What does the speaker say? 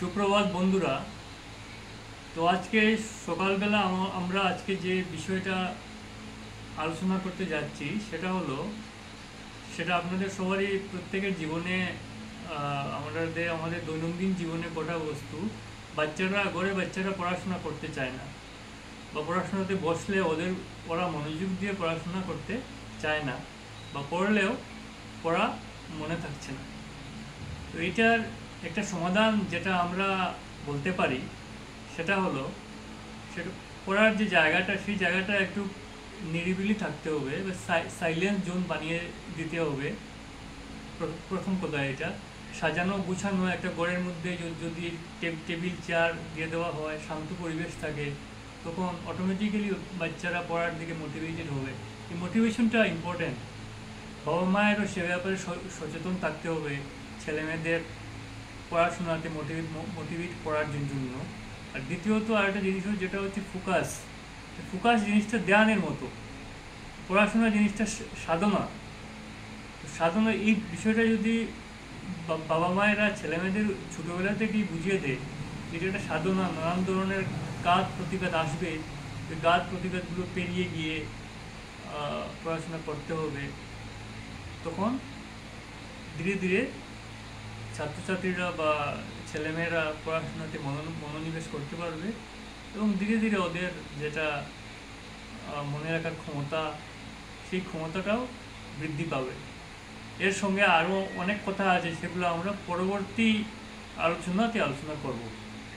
সুপ্রভাত বন্ধুরা। তো আজকে সকালবেলা আমরা আজকে যে বিষয়টা আলোচনা করতে যাচ্ছি সেটা আপনাদের সবারই প্রত্যেকের জীবনে আমাদের দৈনন্দিন জীবনে ঘটা বস্তু। বাচ্চারা পড়াশোনা করতে চায় না, বা পড়াশোনাতে বসলে ওরা মনোযোগ দিয়ে পড়াশোনা করতে চায় না, বা পড়লেও পড়া মনে থাকছে না। তো এটার একটা সমাধান যেটা আমরা বলতে পারি সেটা হলো, সেটা পড়ার যে জায়গাটা, সেই জায়গাটা একটু নিরিবিলি থাকতে হবে, বা সাইলেন্স জোন বানিয়ে দিতে হবে। প্রথম কথা এটা সাজানো গুছানো একটা ঘরের মধ্যে যদি টেবিল চেয়ার দিয়ে দেওয়া হয়, শান্ত পরিবেশ থাকে, তখন অটোমেটিক্যালি বাচ্চারা পড়ার দিকে মোটিভেটেড হবে। এই মোটিভেশনটা ইম্পর্ট্যান্ট। বাবা মায়েরও সে ব্যাপারে সচেতন থাকতে হবে ছেলেমেয়েদের পড়াশোনাতে মোটিভেট করার জন্য। আর দ্বিতীয়ত আরেকটা জিনিস যেটা হচ্ছে ফোকাস। ফোকাস জিনিসটা ধ্যানের মতো, পড়াশোনা জিনিসটা সাধনা। সাধনা এই বিষয়টা যদি বাবা মায়েরা ছেলেমেয়েদের ছোটোবেলা থেকেই বুঝিয়ে দেয়, যেটা একটা সাধনা, নানান ধরনের ঘাত প্রতিঘাত আসবে, ওই ঘাত প্রতিঘাতগুলো পেরিয়ে গিয়ে পড়াশোনা করতে হবে, তখন ধীরে ধীরে ছাত্রছাত্রীরা বা ছেলেমেয়েরা পড়াশোনাতে মনোনিবেশ করতে পারবে, এবং ধীরে ধীরে ওদের যেটা মনে রাখার ক্ষমতা, সেই ক্ষমতাটাও বৃদ্ধি পাবে। এর সঙ্গে আরও অনেক কথা আছে, সেগুলো আমরা পরবর্তী আলোচনা করব।